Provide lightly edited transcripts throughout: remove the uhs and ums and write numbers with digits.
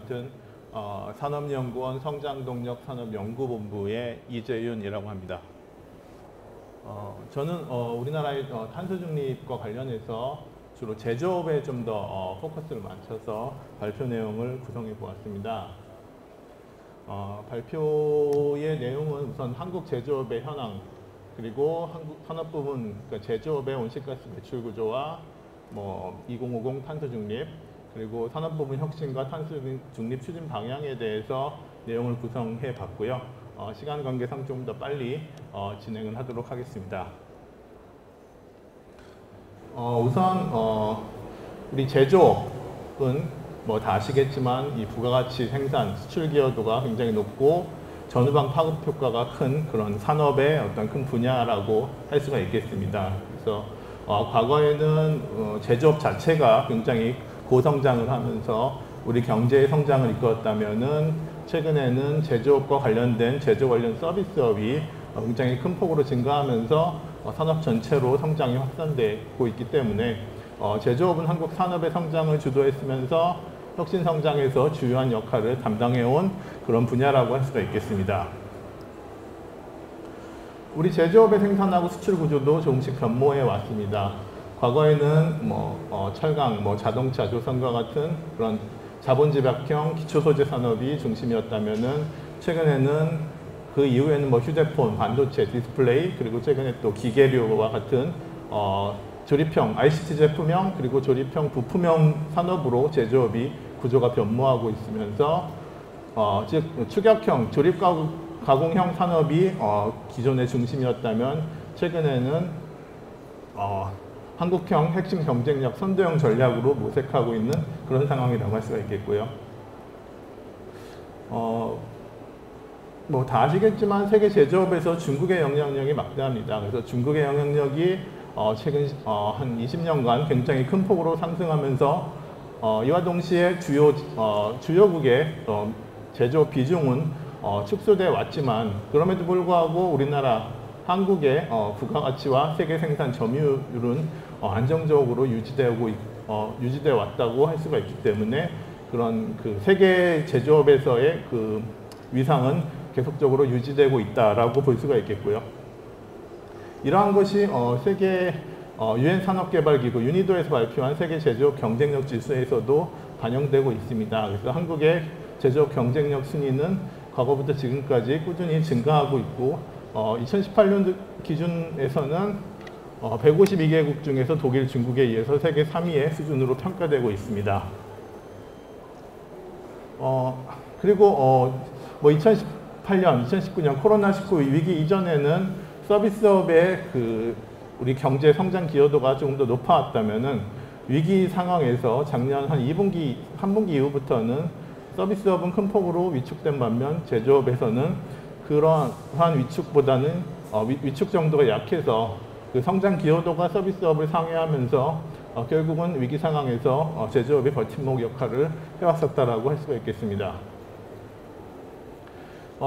맡은 산업연구원 성장동력산업연구본부의 이재윤이라고 합니다. 저는 우리나라의 탄소 중립과 관련해서 주로 제조업에 좀 더 포커스를 맞춰서 발표 내용을 구성해 보았습니다. 발표의 내용은 우선 한국 제조업의 현황, 그리고 한국 산업 부분, 그러니까 제조업의 온실가스 배출 구조와 2050 탄소 중립, 그리고 산업 부분 혁신과 탄소 중립 추진 방향에 대해서 내용을 구성해 봤고요. 시간 관계상 좀 더 빨리 진행을 하도록 하겠습니다. 우선 우리 제조업은 다 아시겠지만 이 부가가치 생산, 수출 기여도가 굉장히 높고 전후방 파급 효과가 큰 그런 산업의 어떤 큰 분야라고 할 수가 있겠습니다. 그래서 과거에는 제조업 자체가 굉장히 고성장을 하면서 우리 경제의 성장을 이끌었다면은 최근에는 제조업과 관련된 제조 관련 서비스업이 굉장히 큰 폭으로 증가하면서 산업 전체로 성장이 확산되고 있기 때문에 제조업은 한국 산업의 성장을 주도했으면서 혁신 성장에서 주요한 역할을 담당해온 그런 분야라고 할 수가 있겠습니다. 우리 제조업의 생산하고 수출 구조도 조금씩 변모해 왔습니다. 과거에는 철강, 자동차, 조선과 같은 그런 자본집약형 기초소재 산업이 중심이었다면은 최근에는 그 이후에는 휴대폰, 반도체, 디스플레이, 그리고 최근에 또 기계류와 같은 조립형, ICT 제품형, 그리고 조립형, 부품형 산업으로 제조업이 구조가 변모하고 있으면서 즉 축약형, 조립 가공형 산업이 기존의 중심이었다면 최근에는 한국형 핵심 경쟁력 선도형 전략으로 모색하고 있는 그런 상황이라고 할 수가 있겠고요. 다 아시겠지만 세계 제조업에서 중국의 영향력이 막대합니다. 그래서 중국의 영향력이 최근 한 20년간 굉장히 큰 폭으로 상승하면서 이와 동시에 주요국의 제조업 비중은 축소돼 왔지만 그럼에도 불구하고 우리나라 한국의 부가가치와 세계 생산 점유율은 안정적으로 유지되어 왔다고 할 수가 있기 때문에 그런 그 세계 제조업에서의 그 위상은 계속적으로 유지되고 있다라고 볼 수가 있겠고요. 이러한 것이 세계 유엔 산업개발기구 유니도에서 발표한 세계 제조업 경쟁력 지수에서도 반영되고 있습니다. 그래서 한국의 제조업 경쟁력 순위는 과거부터 지금까지 꾸준히 증가하고 있고 2018년 기준에서는 152개국 중에서 독일, 중국에 의해서 세계 3위의 수준으로 평가되고 있습니다. 그리고 2018년, 2019년 코로나19 위기 이전에는 서비스업의 우리 경제 성장 기여도가 조금 더 높아왔다면은 위기 상황에서 작년 한 2분기, 3분기 이후부터는 서비스업은 큰 폭으로 위축된 반면 제조업에서는 그러한 위축보다는 위축 정도가 약해서 그 성장 기여도가 서비스업을 상회하면서 결국은 위기 상황에서 제조업이 버팀목 역할을 해왔었다라고 할 수가 있겠습니다.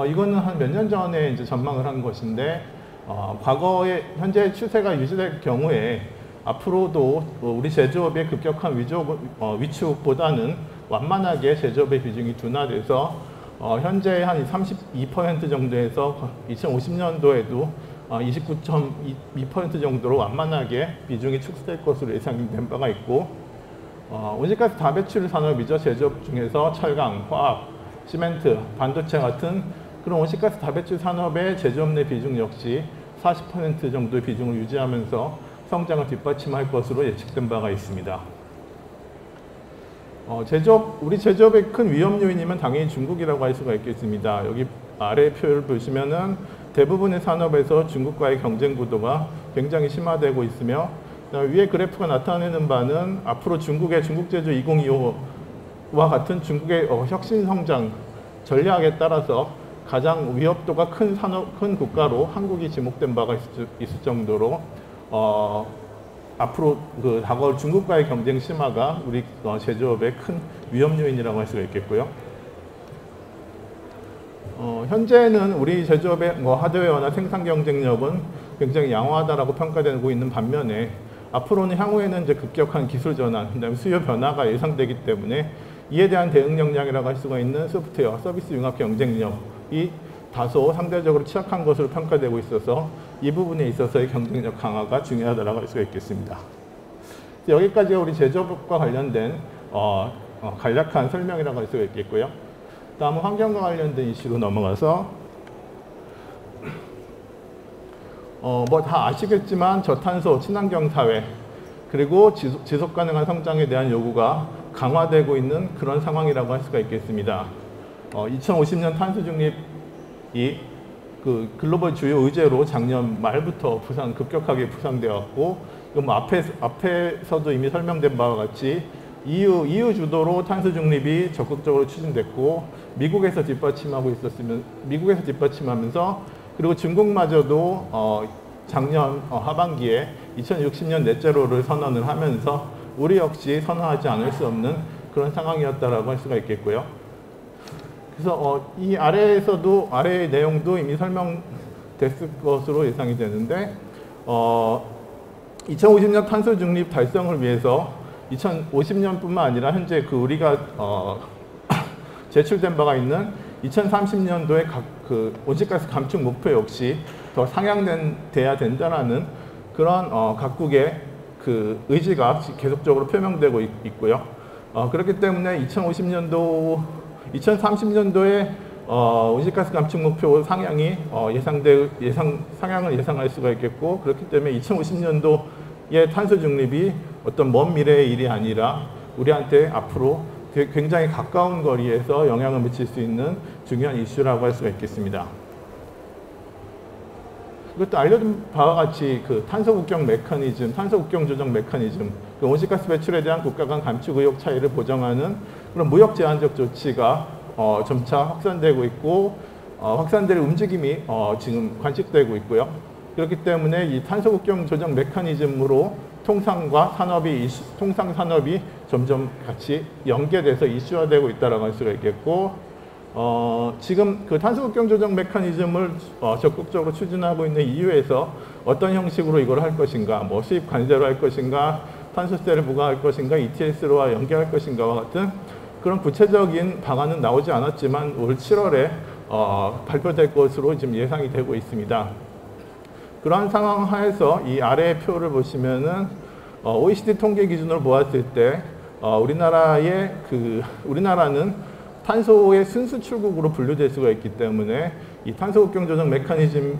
이거는 한 몇 년 전에 이제 전망을 한 것인데 과거의 현재 추세가 유지될 경우에 앞으로도 우리 제조업의 급격한 위축보다는 완만하게 제조업의 비중이 둔화돼서 현재 한 32% 정도에서 2050년도에도 29.2% 정도로 완만하게 비중이 축소될 것으로 예상된 바가 있고 온실가스 다배출 산업이죠. 제조업 중에서 철강, 화학, 시멘트, 반도체 같은 그런 온실가스 다배출 산업의 제조업 내 비중 역시 40% 정도의 비중을 유지하면서 성장을 뒷받침할 것으로 예측된 바가 있습니다. 우리 제조업의 큰 위험 요인이면 당연히 중국이라고 할 수가 있겠습니다. 여기 아래 표를 보시면은 대부분의 산업에서 중국과의 경쟁 구도가 굉장히 심화되고 있으며 위에 그래프가 나타내는 바는 앞으로 중국의 중국제조 2025와 같은 중국의 혁신 성장 전략에 따라서 가장 위협도가 큰 국가로 한국이 지목된 바가 있을 정도로 앞으로 다가올 중국과의 경쟁 심화가 우리 제조업의 큰 위험 요인이라고 할 수가 있겠고요. 현재는 우리 제조업의 하드웨어나 생산 경쟁력은 굉장히 양호하다라고 평가되고 있는 반면에 앞으로는 향후에는 이제 급격한 기술 전환, 그다음에 수요 변화가 예상되기 때문에 이에 대한 대응 역량이라고 할 수가 있는 소프트웨어, 서비스 융합 경쟁력이 다소 상대적으로 취약한 것으로 평가되고 있어서 이 부분에 있어서의 경쟁력 강화가 중요하다고 할 수가 있겠습니다. 여기까지가 우리 제조업과 관련된 간략한 설명이라고 할 수가 있겠고요. 다음은 환경과 관련된 이슈로 넘어가서 뭐 다 아시겠지만 저탄소, 친환경 사회 그리고 지속 가능한 성장에 대한 요구가 강화되고 있는 그런 상황이라고 할 수가 있겠습니다. 2050년 탄소 중립이 그 글로벌 주요 의제로 작년 말부터 급격하게 부상되었고, 뭐 앞에서도 이미 설명된 바와 같이 EU 주도로 탄소 중립이 적극적으로 추진됐고, 미국에서 뒷받침하면서 그리고 중국마저도 작년 하반기에 2060년 넷제로를 선언을 하면서 우리 역시 선언하지 않을 수 없는 그런 상황이었다라고 할 수가 있겠고요. 그래서 이 아래의 내용도 이미 설명됐을 것으로 예상이 되는데 2050년 탄소 중립 달성을 위해서 2050년뿐만 아니라 현재 우리가 제출된 바가 있는 2030년도의 그 온실가스 감축 목표 역시 더 상향돼야 된다라는 그런 각국의 그 의지가 계속적으로 표명되고 있고요. 그렇기 때문에 2030년도에 온실가스 감축 목표 상향이 상향을 예상할 수가 있겠고, 그렇기 때문에 2050년도의 탄소 중립이 어떤 먼 미래의 일이 아니라 우리한테 앞으로 굉장히 가까운 거리에서 영향을 미칠 수 있는 중요한 이슈라고 할 수가 있겠습니다. 이것도 알려진 바와 같이 그 탄소 국경 메커니즘, 탄소 국경 조정 메커니즘, 그 온실가스 배출에 대한 국가 간 감축 의욕 차이를 보정하는 그런 무역 제한적 조치가 점차 확산되고 있고, 확산될 움직임이 지금 관측되고 있고요. 그렇기 때문에 이 탄소 국경 조정 메커니즘으로 통상 산업이 점점 같이 연계돼서 이슈화되고 있다라고 할 수가 있겠고, 지금 그 탄소 국경 조정 메커니즘을 적극적으로 추진하고 있는 EU에서 어떤 형식으로 이걸 할 것인가, 뭐 수입 관세로 할 것인가, 탄소세를 부과할 것인가, ETS로와 연계할 것인가와 같은 그런 구체적인 방안은 나오지 않았지만 올 7월에 발표될 것으로 지금 예상이 되고 있습니다. 그러한 상황 하에서 이 아래의 표를 보시면은 OECD 통계 기준으로 보았을 때 우리나라는 탄소의 순수 출국으로 분류될 수가 있기 때문에 이 탄소 국경 조정 메커니즘의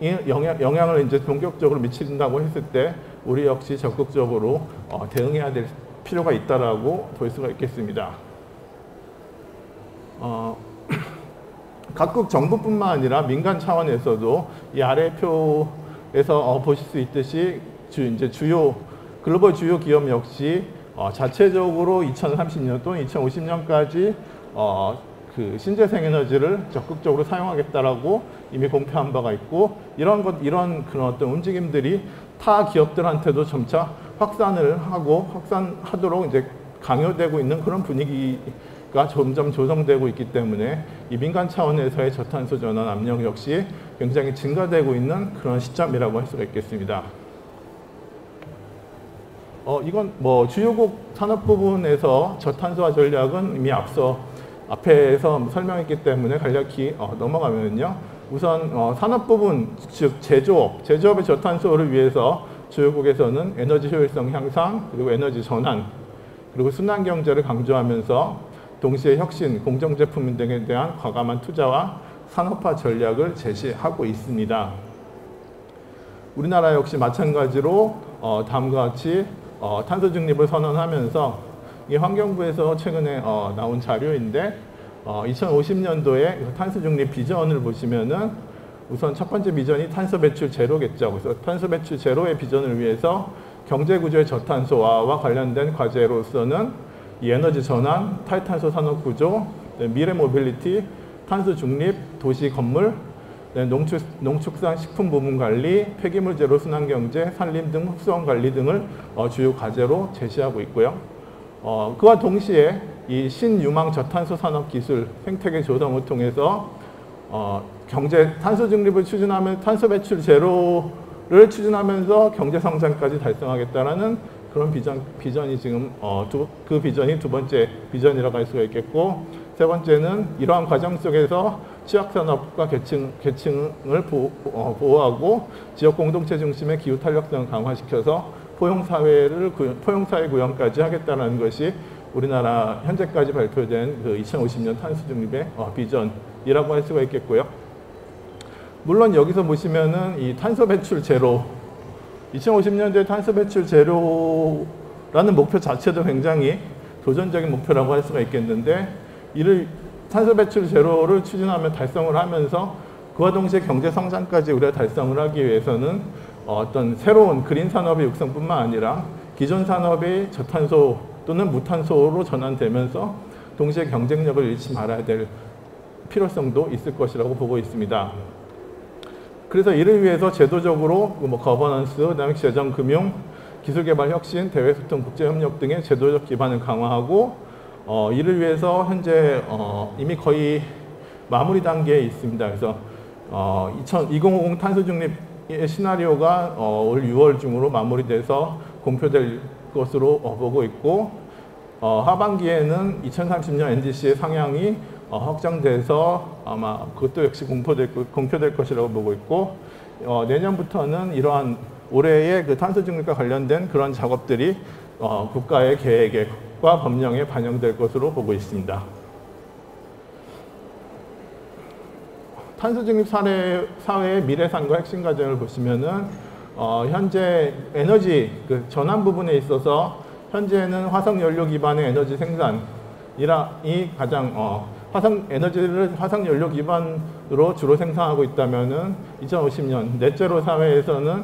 영향을 이제 본격적으로 미친다고 했을 때 우리 역시 적극적으로 대응해야 될 필요가 있다라고 볼 수가 있겠습니다. 각국 정부뿐만 아니라 민간 차원에서도 이 아래 표에서 보실 수 있듯이 글로벌 주요 기업 역시 자체적으로 2030년 또는 2050년까지 그 신재생 에너지를 적극적으로 사용하겠다라고 이미 공표한 바가 있고, 이런 그런 어떤 움직임들이 타 기업들한테도 점차 확산하도록 이제 강요되고 있는 그런 분위기가 점점 조성되고 있기 때문에 이 민간 차원에서의 저탄소 전환 압력 역시 굉장히 증가되고 있는 그런 시점이라고 할 수가 있겠습니다. 이건 뭐 주요국 산업 부분에서 저탄소화 전략은 이미 앞에서 설명했기 때문에 간략히 넘어가면요. 우선 산업 부분, 즉 제조업의 저탄소를 위해서 주요국에서는 에너지 효율성 향상, 그리고 에너지 전환, 그리고 순환 경제를 강조하면서 동시에 혁신, 공정제품 등에 대한 과감한 투자와 산업화 전략을 제시하고 있습니다. 우리나라 역시 마찬가지로 다음과 같이 탄소 중립을 선언하면서 이 환경부에서 최근에 나온 자료인데 2050년도에 탄소 중립 비전을 보시면은 우선 첫 번째 비전이 탄소 배출 제로겠죠. 그래서 탄소 배출 제로의 비전을 위해서 경제 구조의 저탄소화와 관련된 과제로서는 이 에너지 전환, 탈탄소 산업 구조, 미래 모빌리티, 탄소 중립, 도시 건물, 농축산 식품 부문 관리, 폐기물 제로 순환 경제, 산림 등 흡수원 관리 등을 주요 과제로 제시하고 있고요. 그와 동시에 이 신유망 저탄소 산업 기술 생태계 조성을 통해서 탄소 중립을 추진하면 탄소 배출 제로를 추진하면서 경제 성장까지 달성하겠다라는 그런 비전이 지금 그 비전이 두 번째 비전이라고 할 수가 있겠고, 세 번째는 이러한 과정 속에서 취약산업과 계층을 보호하고 지역 공동체 중심의 기후 탄력성을 강화시켜서 포용사회 구현까지 하겠다는 것이 우리나라 현재까지 발표된 그 2050년 탄소 중립의 비전이라고 할 수가 있겠고요. 물론 여기서 보시면은 이 탄소 배출 제로, 2050년도에 탄소 배출 제로라는 목표 자체도 굉장히 도전적인 목표라고 할 수가 있겠는데, 이를 탄소 배출 제로를 추진하며 달성을 하면서 그와 동시에 경제 성장까지 우리가 달성을 하기 위해서는 어떤 새로운 그린 산업의 육성뿐만 아니라 기존 산업이 저탄소 또는 무탄소로 전환되면서 동시에 경쟁력을 잃지 말아야 될 필요성도 있을 것이라고 보고 있습니다. 그래서 이를 위해서 제도적으로 거버넌스, 그다음에 재정, 금융, 기술개발 혁신, 대외소통, 국제협력 등의 제도적 기반을 강화하고 이를 위해서 현재 이미 거의 마무리 단계에 있습니다. 그래서 2050 탄소 중립의 시나리오가 올 6월 중으로 마무리돼서 공표될 것으로 보고 있고, 하반기에는 2030년 NDC의 상향이 확정돼서 아마 그것도 역시 공표될 것이라고 보고 있고, 내년부터는 이러한 올해의 그 탄소 중립과 관련된 그런 작업들이 국가의 계획과 법령에 반영될 것으로 보고 있습니다. 탄소 중립 사회의 미래산과 핵심 과정을 보시면은 현재 에너지 그 전환 부분에 있어서 현재는 화석 연료 기반의 에너지 생산이 가장 에너지를 화석 연료 기반으로 주로 생산하고 있다면은 2050년 넷제로 사회에서는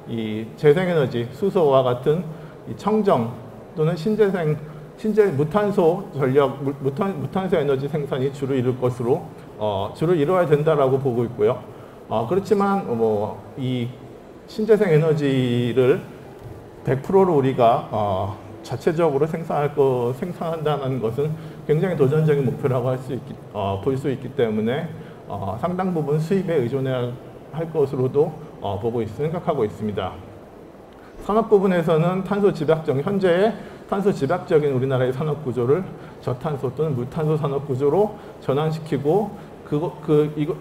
이 재생에너지, 수소와 같은 이 청정 또는 무탄소 전력, 무탄소 에너지 생산이 주로 이루어야 된다라고 보고 있고요. 그렇지만 이 신재생 에너지를 100%로 우리가 자체적으로 생산한다는 것은 굉장히 도전적인 목표라고 볼 수 있기 때문에 상당 부분 수입에 의존해야 할 것으로도 생각하고 있습니다. 산업 부분에서는 현재의 탄소 집약적인 우리나라의 산업 구조를 저탄소 또는 무탄소 산업 구조로 전환시키고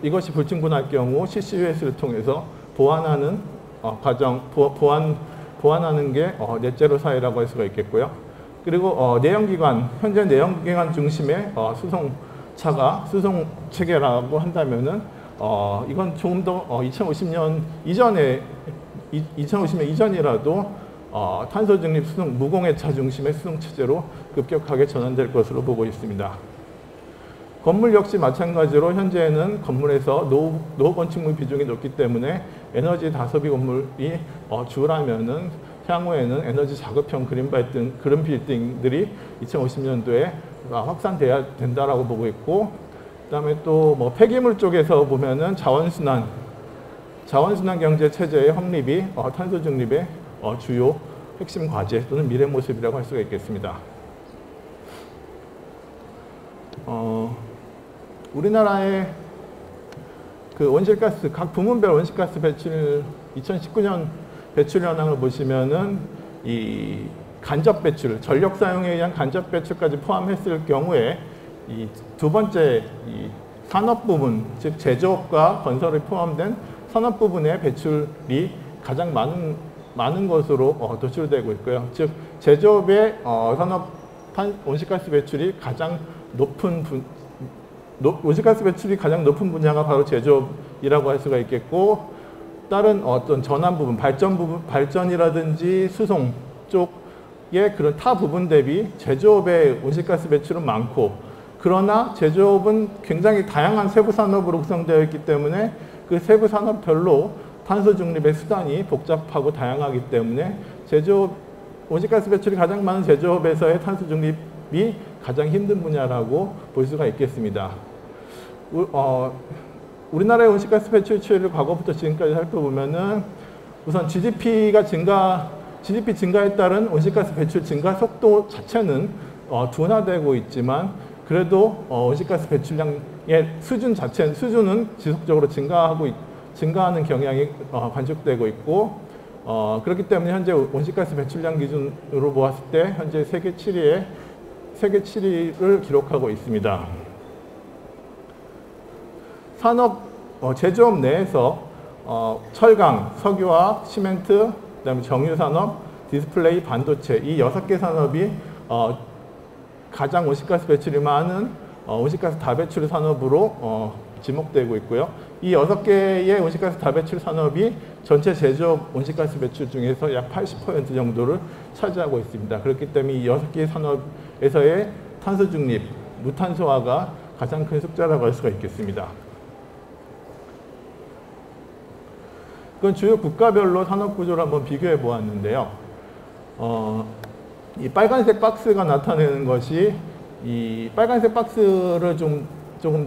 이것이 불충분할 경우 CCUS를 통해서 보완하는 보완하는 게 넷제로 사회라고 할 수가 있겠고요. 그리고 현재 내연기관 중심의 수송차가 수송 체계라고 한다면은 이건 조금 더 2050년 이전이라도 탄소 중립 무공해차 중심의 수송 체제로 급격하게 전환될 것으로 보고 있습니다. 건물 역시 마찬가지로 현재는 건물에서 노후 건축물 비중이 높기 때문에 에너지 다소비 건물이 주라면은 향후에는 에너지 자급형 그린 빌딩들이 2050년도에 확산돼야 된다라고 보고 있고, 그다음에 또 폐기물 쪽에서 보면은 자원순환 경제 체제의 확립이 탄소 중립의 주요 핵심 과제 또는 미래 모습이라고 할 수가 있겠습니다. 우리나라의 그 온실가스 각 부문별 온실가스 배출 2019년 배출 현황을 보시면은 이 간접 배출, 전력 사용에 의한 간접 배출까지 포함했을 경우에 이 두 번째 이 산업 부분, 즉 제조업과 건설이 포함된 산업 부분의 배출이 가장 많은 것으로 도출되고 있고요. 즉 제조업의 온실가스 배출이 가장 높은 분야가 바로 제조업이라고 할 수가 있겠고, 다른 어떤 전환 부분, 발전이라든지 수송 쪽의 그런 타 부분 대비 제조업의 온실가스 배출은 많고, 그러나 제조업은 굉장히 다양한 세부 산업으로 구성되어 있기 때문에 그 세부 산업별로 탄소 중립의 수단이 복잡하고 다양하기 때문에 온실가스 배출이 가장 많은 제조업에서의 탄소 중립이 가장 힘든 분야라고 볼 수가 있겠습니다. 우리나라의 온실가스 배출 추이를 과거부터 지금까지 살펴보면은 우선 GDP 증가에 따른 온실가스 배출 증가 속도 자체는 둔화되고 있지만, 그래도 온실가스 배출량의 수준은 지속적으로 증가하는 경향이 관측되고 있고, 그렇기 때문에 현재 온실가스 배출량 기준으로 보았을 때 현재 세계 7위를 기록하고 있습니다. 산업, 제조업 내에서 철강, 석유화학, 시멘트, 그다음에 정유산업, 디스플레이, 반도체 이 6개 산업이 가장 온실가스 배출이 많은 온실가스 다배출 산업으로 지목되고 있고요. 이 6개의 온실가스 다배출 산업이 전체 제조업 온실가스 배출 중에서 약 80% 정도를 차지하고 있습니다. 그렇기 때문에 이 6개의 산업에서의 탄소 중립, 무탄소화가 가장 큰 숙제라고 할 수가 있겠습니다. 그건 주요 국가별로 산업 구조를 한번 비교해 보았는데요. 이 빨간색 박스가 나타내는 것이 이 빨간색 박스를 조금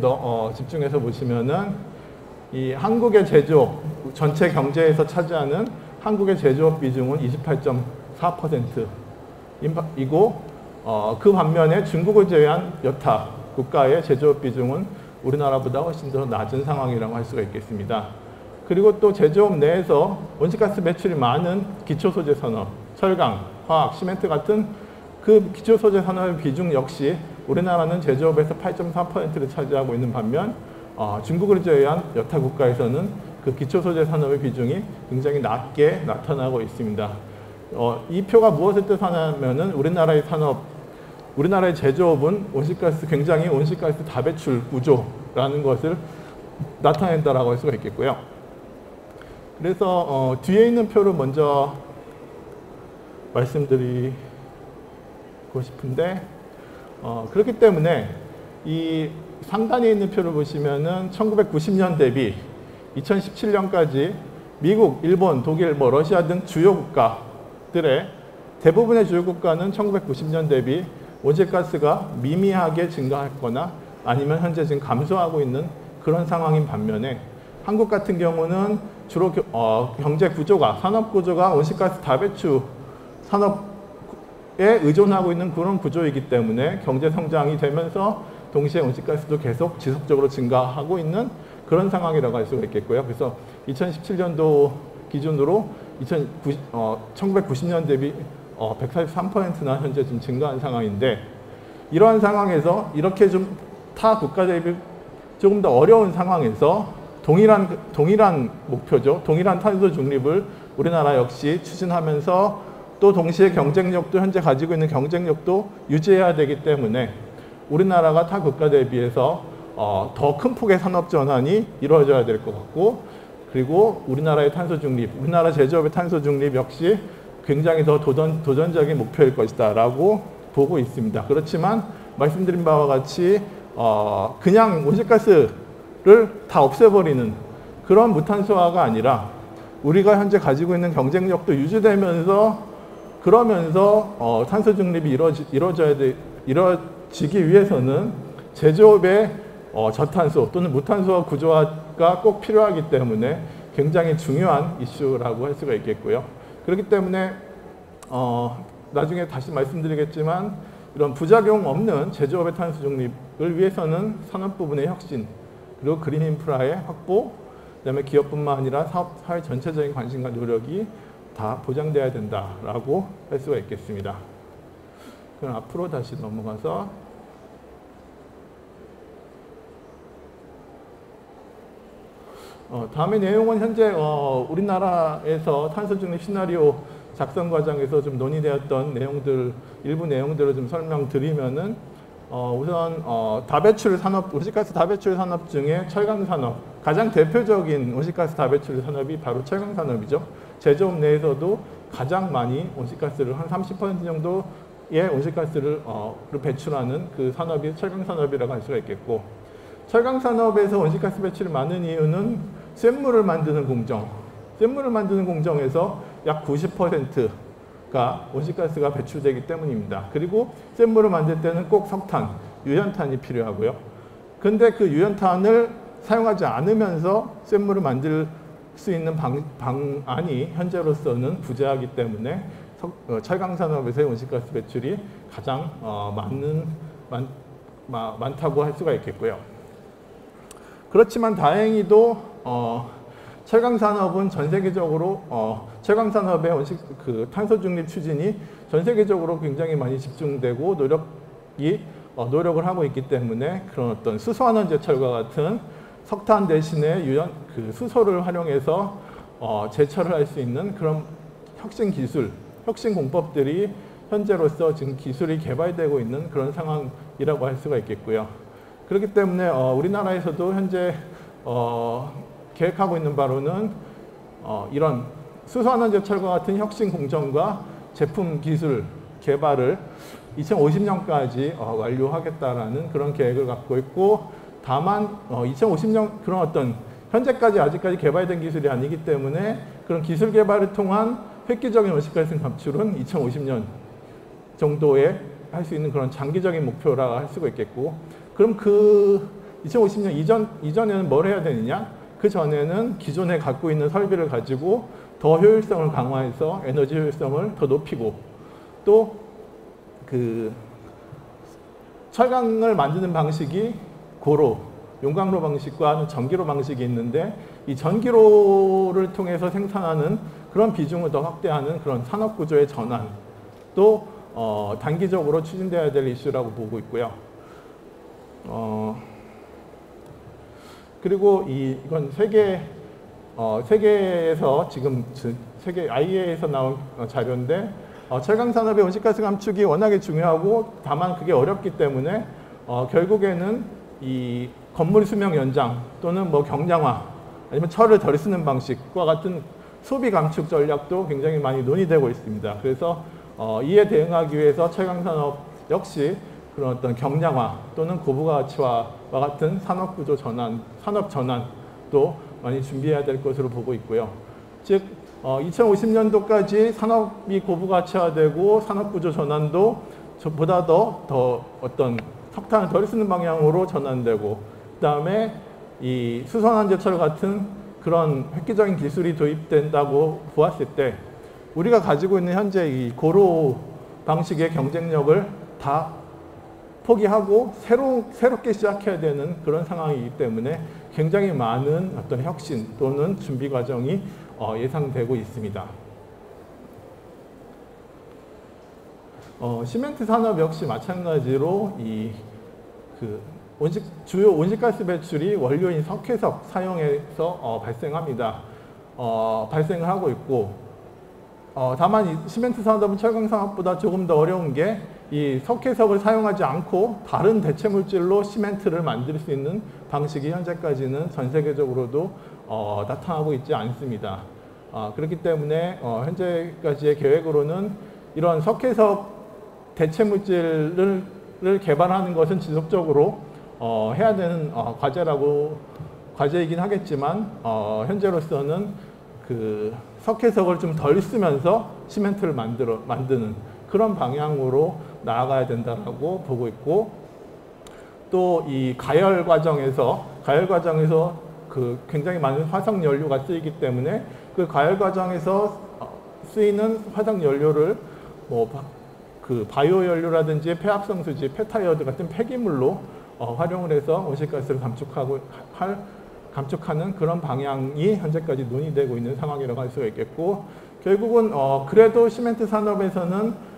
더 집중해서 보시면은 이 한국의 제조업 전체 경제에서 차지하는 한국의 제조업 비중은 28.4%이고 그 반면에 중국을 제외한 여타 국가의 제조업 비중은 우리나라보다 훨씬 더 낮은 상황이라고 할 수가 있겠습니다. 그리고 또 제조업 내에서 온실가스 배출이 많은 기초소재 산업, 철강, 화학, 시멘트 같은 그 기초소재 산업의 비중 역시 우리나라는 제조업에서 8.4%를 차지하고 있는 반면 중국을 제외한 여타 국가에서는 그 기초소재 산업의 비중이 굉장히 낮게 나타나고 있습니다. 이 표가 무엇을 뜻하냐면은 우리나라의 제조업은 굉장히 온실가스 다배출 구조라는 것을 나타낸다라고 할 수가 있겠고요. 그래서 뒤에 있는 표를 먼저 말씀드리고 싶은데 그렇기 때문에 이 상단에 있는 표를 보시면은 1990년 대비 2017년까지 미국, 일본, 독일, 러시아 등 주요 국가들의 대부분의 주요 국가는 1990년 대비 온실가스가 미미하게 증가했거나 아니면 현재 지금 감소하고 있는 그런 상황인 반면에 한국 같은 경우는 주로 경제 구조가, 산업 구조가 온실가스 다배출 산업에 의존하고 있는 그런 구조이기 때문에 경제 성장이 되면서 동시에 온실가스도 계속 지속적으로 증가하고 있는 그런 상황이라고 할 수가 있겠고요. 그래서 2017년도 기준으로 1990년 대비 143%나 현재 좀 증가한 상황인데 이러한 상황에서 이렇게 좀 타 국가 대비 조금 더 어려운 상황에서 동일한 목표죠. 동일한 탄소 중립을 우리나라 역시 추진하면서 또 동시에 경쟁력도 현재 가지고 있는 경쟁력도 유지해야 되기 때문에 우리나라가 타 국가 대비해서 더 큰 폭의 산업 전환이 이루어져야 될 것 같고 그리고 우리나라의 탄소 중립, 우리나라 제조업의 탄소 중립 역시 굉장히 더 도전적인 목표일 것이다 라고 보고 있습니다. 그렇지만 말씀드린 바와 같이 그냥 온실가스를 다 없애버리는 그런 무탄소화가 아니라 우리가 현재 가지고 있는 경쟁력도 유지되면서 그러면서 탄소 중립이 이루어지기 위해서는 제조업의 저탄소 또는 무탄소화 구조화가 꼭 필요하기 때문에 굉장히 중요한 이슈라고 할 수가 있겠고요. 그렇기 때문에 나중에 다시 말씀드리겠지만 이런 부작용 없는 제조업의 탄소 중립을 위해서는 산업 부분의 혁신 그리고 그린 인프라의 확보 그다음에 기업뿐만 아니라 사회 전체적인 관심과 노력이 다 보장돼야 된다라고 할 수가 있겠습니다. 그럼 앞으로 다시 넘어가서 다음의 내용은 현재 우리나라에서 탄소 중립 시나리오 작성 과정에서 좀 논의되었던 일부 내용들을 좀 설명드리면은 우선 다배출 산업, 온실가스 다배출 산업 중에 철강 산업 가장 대표적인 온실가스 다배출 산업이 바로 철강 산업이죠. 제조업 내에서도 가장 많이 온실가스를 한 30% 정도의 온실가스를 배출하는 그 산업이 철강 산업이라고 할 수가 있겠고 철강 산업에서 온실가스 배출이 많은 이유는 쇳물을 만드는 공정에서 약 90%가 온실가스가 배출되기 때문입니다. 그리고 쇳물을 만들 때는 꼭 석탄, 유연탄이 필요하고요. 근데 그 유연탄을 사용하지 않으면서 쇳물을 만들 수 있는 방안이 현재로서는 부재하기 때문에 철강 산업에서의 온실가스 배출이 가장 많다고 할 수가 있겠고요. 그렇지만 다행히도 철강 산업은 전 세계적으로 철강 산업의 탄소 중립 추진이 전 세계적으로 굉장히 많이 집중되고 노력을 하고 있기 때문에 그런 어떤 수소환원제철과 같은 석탄 대신에 수소를 활용해서 제철을 할 수 있는 그런 혁신 기술, 혁신 공법들이 현재로서 지금 기술이 개발되고 있는 그런 상황이라고 할 수가 있겠고요. 그렇기 때문에 우리나라에서도 현재 계획하고 있는 바로는 이런 수소환원제철과 같은 혁신 공정과 제품 기술 개발을 2050년까지 완료하겠다라는 그런 계획을 갖고 있고, 다만 2050년 그런 어떤 현재까지 아직까지 개발된 기술이 아니기 때문에 그런 기술 개발을 통한 획기적인 온실가스 감축은 2050년 정도에 할 수 있는 그런 장기적인 목표라 할 수가 있겠고, 그럼 그 2050년 이전에는 뭘 해야 되느냐? 그 전에는 기존에 갖고 있는 설비를 가지고 더 효율성을 강화해서 에너지 효율성을 더 높이고, 또 그 철강을 만드는 방식이 고로, 용광로 방식과 전기로 방식이 있는데, 이 전기로를 통해서 생산하는 그런 비중을 더 확대하는 그런 산업구조의 전환도 단기적으로 추진돼야 될 이슈라고 보고 있고요. 그리고 이건 세계에서 지금 세계 IEA에서 나온 자료인데, 철강 산업의 온실가스 감축이 워낙에 중요하고 다만 그게 어렵기 때문에 결국에는 이 건물 수명 연장 또는 뭐 경량화 아니면 철을 덜 쓰는 방식과 같은 소비 감축 전략도 굉장히 많이 논의되고 있습니다. 그래서 이에 대응하기 위해서 철강 산업 역시 그런 어떤 경량화 또는 고부가 가치화와 같은 산업구조 전환, 산업 전환도 많이 준비해야 될 것으로 보고 있고요. 즉 2050년도까지 산업이 고부가치화되고 산업구조 전환도 보다 더 어떤 석탄을 덜 쓰는 방향으로 전환되고, 그다음에 이 수소환원제철 같은 그런 획기적인 기술이 도입된다고 보았을 때 우리가 가지고 있는 현재 이 고로 방식의 경쟁력을 다 포기하고 새롭게 시작해야 되는 그런 상황이기 때문에 굉장히 많은 어떤 혁신 또는 준비 과정이 예상되고 있습니다. 시멘트 산업 역시 마찬가지로 주요 온실가스 배출이 원료인 석회석 사용해서 발생합니다. 발생을 하고 있고, 다만 이 시멘트 산업은 철강 산업보다 조금 더 어려운 게 이 석회석을 사용하지 않고 다른 대체 물질로 시멘트를 만들 수 있는 방식이 현재까지는 전 세계적으로도 나타나고 있지 않습니다. 그렇기 때문에 현재까지의 계획으로는 이런 석회석 대체 물질을 개발하는 것은 지속적으로 해야 되는 과제이긴 하겠지만, 현재로서는 그 석회석을 좀 덜 쓰면서 시멘트를 만드는 그런 방향으로 나아가야 된다고 보고 있고, 또 이 가열 과정에서 그 굉장히 많은 화석 연료가 쓰이기 때문에 그 가열 과정에서 쓰이는 화석 연료를 그 바이오 연료라든지 폐합성 수지, 폐타이어드 같은 폐기물로 활용을 해서 온실가스를 감축하는 그런 방향이 현재까지 논의되고 있는 상황이라고 할 수가 있겠고, 결국은 그래도 시멘트 산업에서는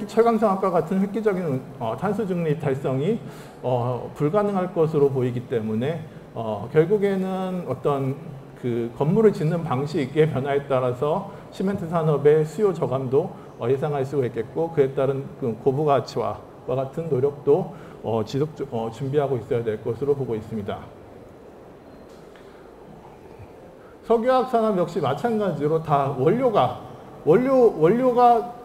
철강 산업과 같은 획기적인 탄소 중립 달성이 불가능할 것으로 보이기 때문에 결국에는 어떤 그 건물을 짓는 방식의 변화에 따라서 시멘트 산업의 수요 저감도 예상할 수가 있겠고, 그에 따른 그 고부가치화와 같은 노력도 준비하고 있어야 될 것으로 보고 있습니다. 석유화학 산업 역시 마찬가지로 다 원료가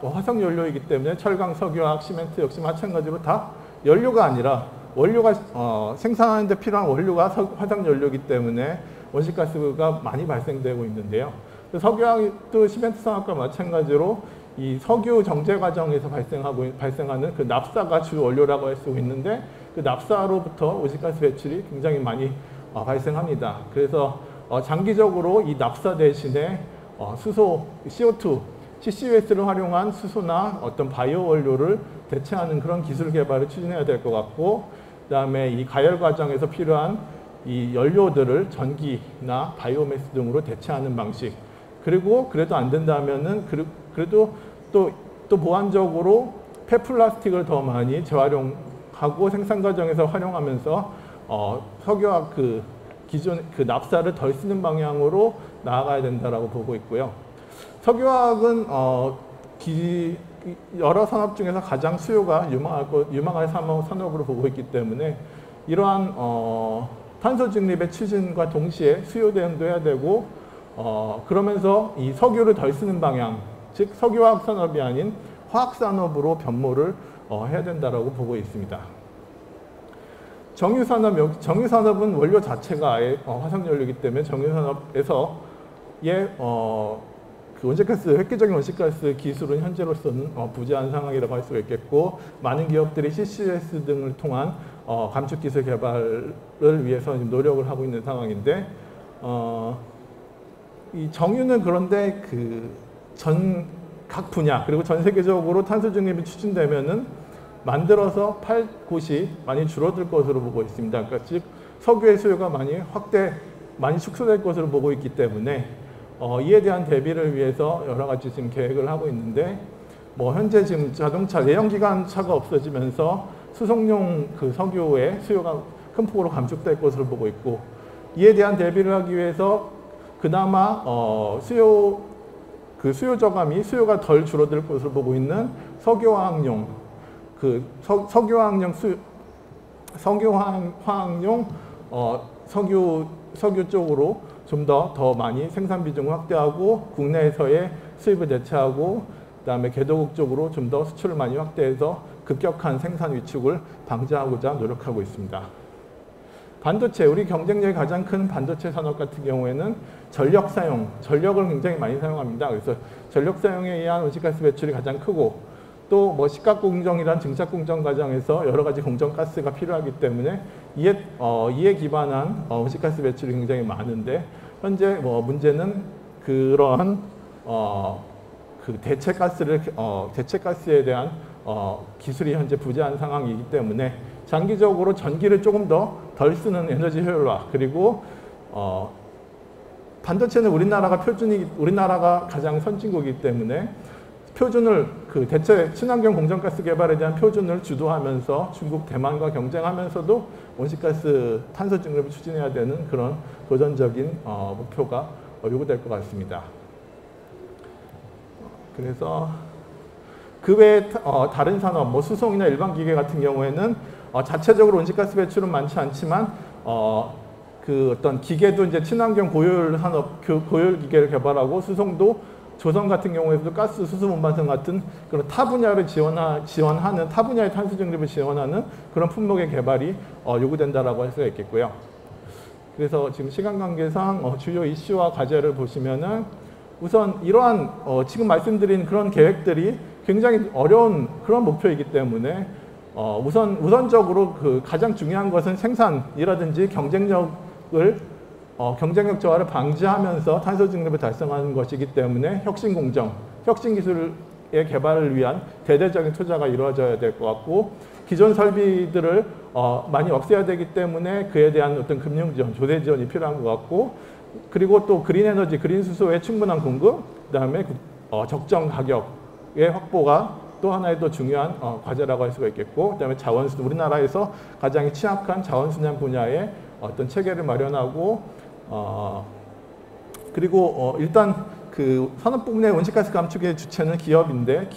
화석 연료이기 때문에 철강, 석유화학, 시멘트 역시 마찬가지로 다 연료가 아니라 원료가 생산하는 데 필요한 원료가 화석 연료이기 때문에 온실가스가 많이 발생되고 있는데요. 석유화학도 시멘트 산업과 마찬가지로 이 석유 정제 과정에서 발생하는 그 납사가 주 원료라고 할 수 있는데, 그 납사로부터 온실가스 배출이 굉장히 많이 발생합니다. 그래서 장기적으로 이 납사 대신에 수소, CO2, CCUS를 활용한 수소나 어떤 바이오 원료를 대체하는 그런 기술 개발을 추진해야 될 것 같고, 그다음에 이 가열 과정에서 필요한 이 연료들을 전기나 바이오매스 등으로 대체하는 방식. 그리고 그래도 안 된다면은 그래도 또 보완적으로 폐플라스틱을 더 많이 재활용하고 생산 과정에서 활용하면서 석유화학 기존 납사를 덜 쓰는 방향으로 나아가야 된다라고 보고 있고요. 석유화학은 여러 산업 중에서 가장 수요가 유망할 산업으로 보고 있기 때문에 이러한 탄소 중립의 추진과 동시에 수요 대응도 해야 되고 그러면서 이 석유를 덜 쓰는 방향, 즉 석유화학 산업이 아닌 화학 산업으로 변모를 해야 된다라고 보고 있습니다. 정유산업은 원료 자체가 아예 화석연료이기 때문에 정유산업에서의 그 온실가스, 획기적인 온실가스 기술은 현재로서는 부재한 상황이라고 할 수가 있겠고, 많은 기업들이 CCS 등을 통한 감축 기술 개발을 위해서 노력을 하고 있는 상황인데, 이 정유는 그런데 각 분야 그리고 전 세계적으로 탄소 중립이 추진되면은 만들어서 팔 곳이 많이 줄어들 것으로 보고 있습니다. 그러니까 즉 석유의 수요가 많이 축소될 것으로 보고 있기 때문에 이에 대한 대비를 위해서 여러 가지 지금 계획을 하고 있는데, 현재 지금 자동차 내연기관차가 없어지면서 수송용 석유의 수요가 큰 폭으로 감축될 것으로 보고 있고, 이에 대한 대비를 하기 위해서 그나마 수요 저감이 수요가 덜 줄어들 것으로 보고 있는 석유화학용 석유 쪽으로 좀 더 많이 생산 비중을 확대하고 국내에서의 수입을 대체하고, 그다음에 개도국 쪽으로 좀 더 수출을 많이 확대해서 급격한 생산 위축을 방지하고자 노력하고 있습니다. 반도체, 우리 경쟁력이 가장 큰 반도체 산업 같은 경우에는 전력을 굉장히 많이 사용합니다. 그래서 전력 사용에 의한 온실가스 배출이 가장 크고, 또 식각 공정이란 증착 공정 과정에서 여러 가지 공정 가스가 필요하기 때문에 이에 기반한 온실가스 배출이 굉장히 많은데, 현재 문제는 그러한 대체 가스에 대한 기술이 현재 부재한 상황이기 때문에 장기적으로 전기를 조금 더 덜 쓰는 에너지 효율화, 그리고 반도체는 우리나라가 가장 선진국이기 때문에 표준을 대체 친환경 공정가스 개발에 대한 표준을 주도하면서 중국, 대만과 경쟁하면서도 온실가스 탄소 중립을 추진해야 되는 그런 도전적인 목표가 요구될 것 같습니다. 그래서 그 외에 다른 산업, 수송이나 일반 기계 같은 경우에는 자체적으로 온실가스 배출은 많지 않지만 어떤 기계도 이제 친환경 고효율 산업, 고효율 기계를 개발하고, 수송도 조선 같은 경우에도 가스 수소 운반선 같은 그런 타 분야를 지원하는 타 분야의 탄소 중립을 지원하는 그런 품목의 개발이 요구된다라고 할 수가 있겠고요. 그래서 지금 시간 관계상 주요 이슈와 과제를 보시면은, 우선 이러한 지금 말씀드린 그런 계획들이 굉장히 어려운 그런 목표이기 때문에 우선적으로 가장 중요한 것은 생산이라든지 경쟁력 저하를 방지하면서 탄소 중립을 달성하는 것이기 때문에 혁신 기술의 개발을 위한 대대적인 투자가 이루어져야 될 것 같고, 기존 설비들을 많이 없애야 되기 때문에 그에 대한 어떤 금융 지원, 조세 지원이 필요한 것 같고, 그리고 또 그린 에너지, 그린 수소의 충분한 공급, 그다음에 적정 가격의 확보가 또 하나의 또 중요한 과제라고 할 수가 있겠고, 그다음에 자원순, 우리나라에서 가장 취약한 자원순환 분야의 어떤 체계를 마련하고, 그리고 일단 산업 부문의 온실가스 감축의 주체는 기업인데,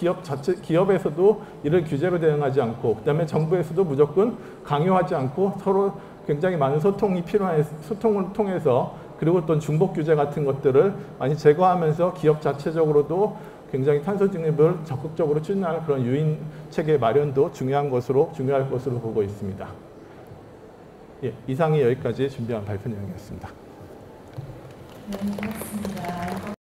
기업에서도 이를 규제로 대응하지 않고, 그다음에 정부에서도 무조건 강요하지 않고 서로 굉장히 많은 소통을 통해서, 그리고 또 중복 규제 같은 것들을 많이 제거하면서 기업 자체적으로도 굉장히 탄소 중립을 적극적으로 추진하는 그런 유인 체계 마련도 중요할 것으로 보고 있습니다. 예, 이상이 여기까지 준비한 발표 내용이었습니다. 네, 고맙습니다.